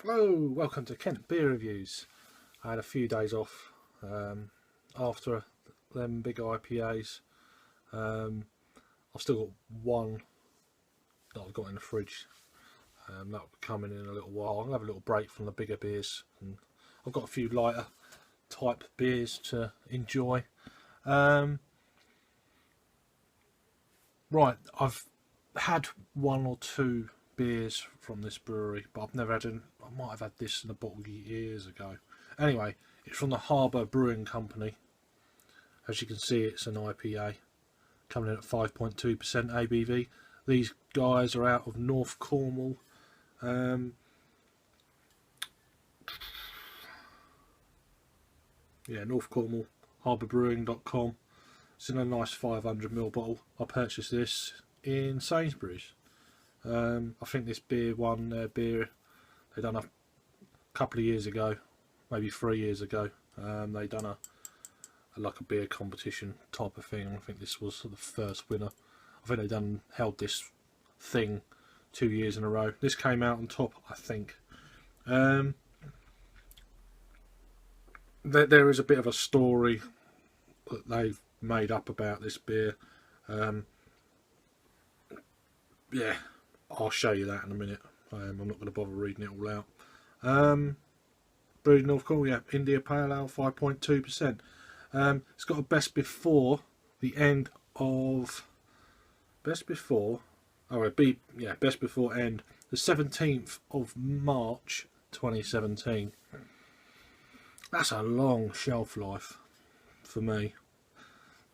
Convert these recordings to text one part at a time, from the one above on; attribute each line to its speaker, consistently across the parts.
Speaker 1: Hello, welcome to Kent Beer Reviews. I had a few days off after them big IPAs. I've still got one that I've got in the fridge. That'll be coming in a little while. I'll have a little break from the bigger beers, and I've got a few lighter type beers to enjoy. Right, I've had one or two beers from this brewery, but I've never had I might have had this in a bottle years ago. Anyway, it's from the Harbour Brewing Company. As you can see, it's an IPA coming in at 5.2% ABV. These guys are out of North Cornwall. North Cornwall, harbourbrewing.com. It's in a nice 500ml bottle. I purchased this in Sainsbury's. I think this beer won their beer they done a couple of years ago, maybe 3 years ago. They done a beer competition type of thing. I think this was the first winner. I think they held this thing 2 years in a row. This came out on top, I think. There is a bit of a story that they've made up about this beer. I'll show you that in a minute. I'm not going to bother reading it all out. Brewed in North Cornwall, India Pale Ale, 5.2%. It's got a best before the end of best before end the 17th of March 2017. That's a long shelf life for me.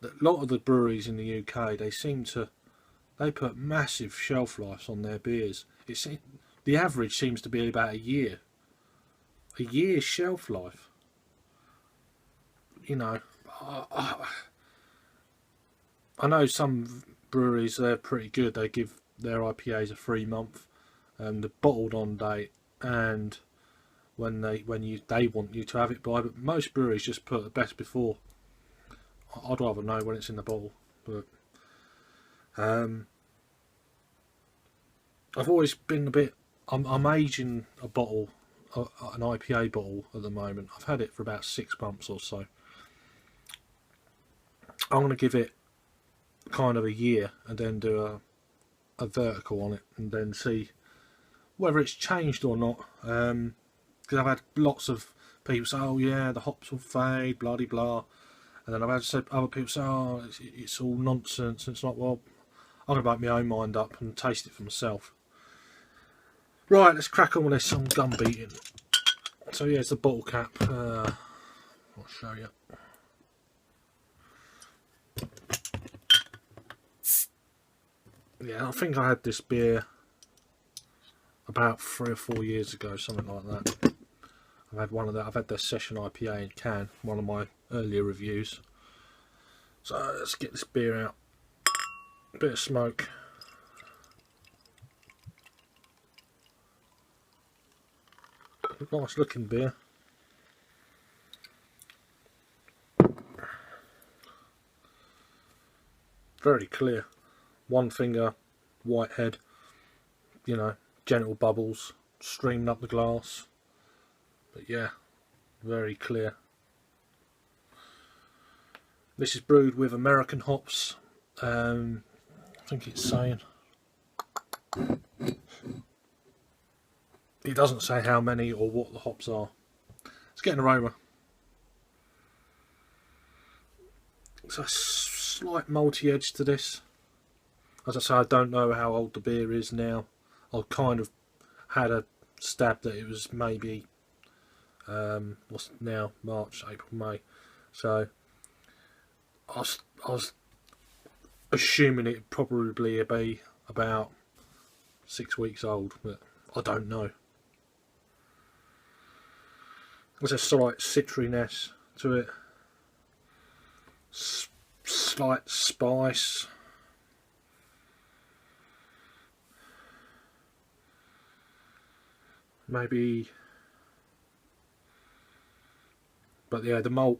Speaker 1: A lot of the breweries in the UK, they put massive shelf lives on their beers. The average seems to be about a year. A year's shelf life. You know, I know some breweries, they're pretty good. They give their IPAs a 3 month, the bottled on date, and when they want you to have it by. But most breweries just put the best before. I'd rather know when it's in the bottle. But I've always been a bit. I'm aging a bottle, an IPA bottle at the moment. I've had it for about 6 months or so. I'm going to give it kind of a year and then do a vertical on it and then see whether it's changed or not. Because I've had lots of people say, "Oh yeah, the hops will fade, blah de blah," and then I've had other people say, "Oh, it's all nonsense." And it's like, well, I'm going to make my own mind up and taste it for myself. Right, let's crack on with this. Some gum beating. So yeah, it's the bottle cap. I'll show you. Yeah, I think I had this beer about 3 or 4 years ago, something like that. I've had one of that. I've had their session IPA in can, one of my earlier reviews. So let's get this beer out. A bit of smoke. Nice looking beer. Very clear. One finger, white head. You know, gentle bubbles streaming up the glass. But yeah, very clear. This is brewed with American hops. I think it's saying. It doesn't say how many or what the hops are. Let's get an aroma. It's a slight malty edge to this. As I say, I don't know how old the beer is now. I kind of had a stab that it was maybe what's now March, April, May. So I was assuming it'd probably be about 6 weeks old, but I don't know. There's a slight citriness to it, slight spice, maybe, but yeah, the malt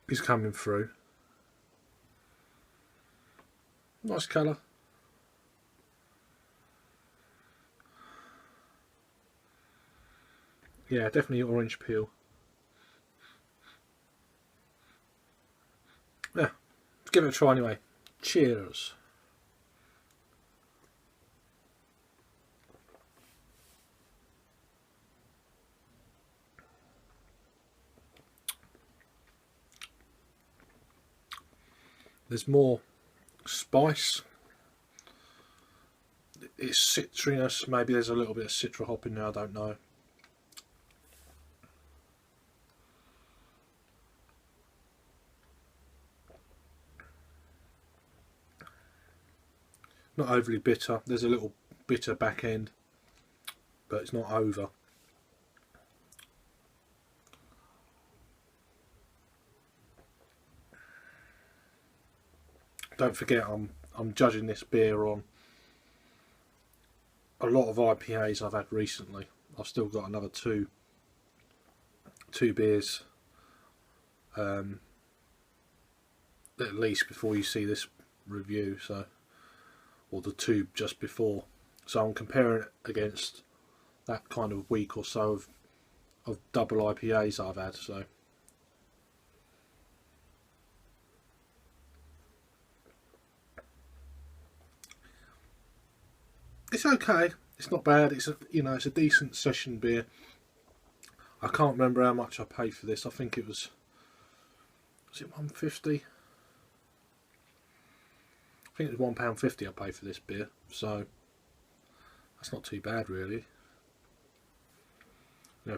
Speaker 1: is coming through. Nice colour. Yeah, definitely orange peel. Yeah, give it a try anyway. Cheers. There's more spice. It's citriness. Maybe there's a little bit of citra hop in there, I don't know. Not overly bitter. There's a little bitter back end, but it's not over. Don't forget, I'm judging this beer on a lot of IPAs I've had recently. I've still got another two beers at least before you see this review, so, or the two just before. So I'm comparing it against that kind of week or so of double IPAs I've had. So it's okay. It's not bad. It's it's a decent session beer. I can't remember how much I paid for this. I think it was it £1.50? I think it was £1.50 I paid for this beer. So that's not too bad, really.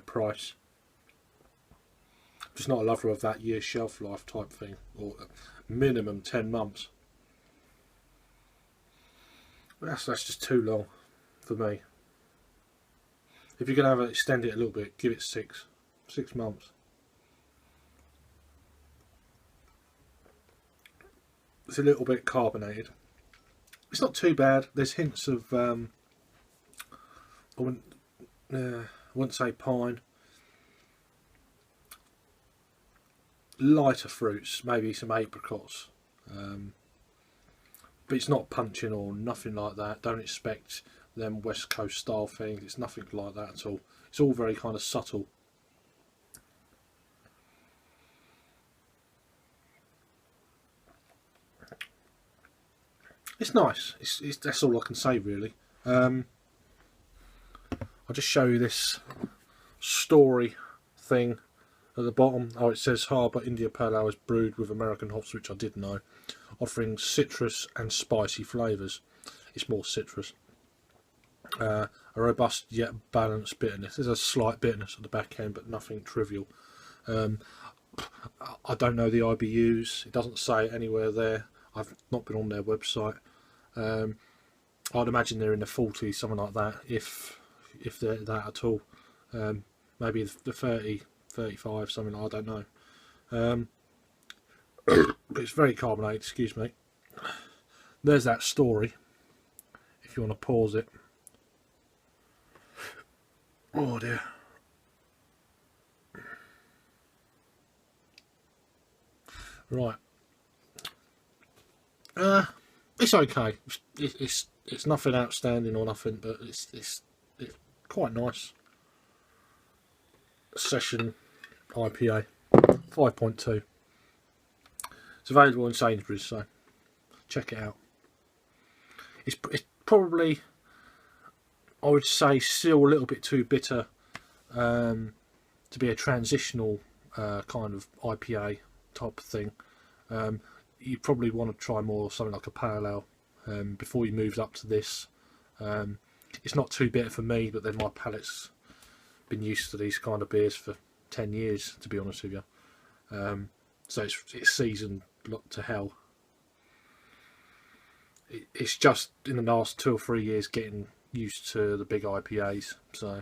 Speaker 1: Price. Just not a lover of that year shelf life type thing, or minimum 10 months. That's just too long for me. If you're going to extend it a little bit, give it 6 months. It's a little bit carbonated. It's not too bad. There's hints of I wouldn't say pine. Lighter fruits, maybe some apricots. But it's not punching or nothing like that. Don't expect them West Coast style things. It's nothing like that at all. It's all very kind of subtle. It's nice. That's all I can say, really. I'll just show you this story thing at the bottom. Oh, it says Harbour India Pale Ale is brewed with American hops, which I did know, offering citrus and spicy flavours. It's more citrus. A robust yet balanced bitterness. There's a slight bitterness at the back end, but nothing trivial. I don't know the IBUs. It doesn't say it anywhere there. I've not been on their website. I'd imagine they're in the 40s, something like that, if they're that at all. Maybe the 30, 35, something, I don't know. But it's very carbonated, excuse me. There's that story, if you want to pause it. Oh dear. Right. It's okay. It's nothing outstanding or nothing, but it's quite nice. Session IPA, 5.2. It's available in Sainsbury's, so check it out. It's probably, I would say, still a little bit too bitter to be a transitional kind of IPA type of thing. You probably want to try more something like a pale ale before you move up to this. It's not too bitter for me, but then my palate's been used to these kind of beers for 10 years, to be honest with you. So it's seasoned to hell. It's just in the last 2 or 3 years getting used to the big IPAs, so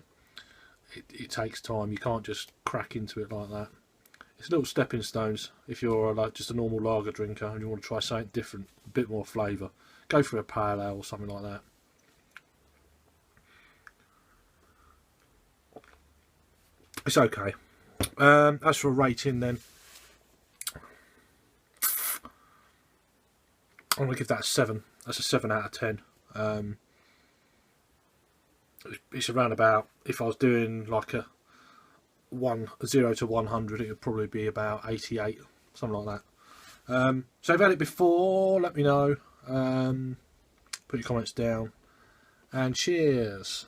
Speaker 1: it takes time. You can't just crack into it like that. It's little stepping stones. If you're like just a normal lager drinker and you want to try something different, a bit more flavour, go for a pale ale or something like that. It's okay. As for a rating, then I'm going to give that a 7. That's a 7 out of 10. It's around about, if I was doing like a 0 to 100, it would probably be about 88, something like that. So if you've had it before, let me know. Put your comments down. And cheers.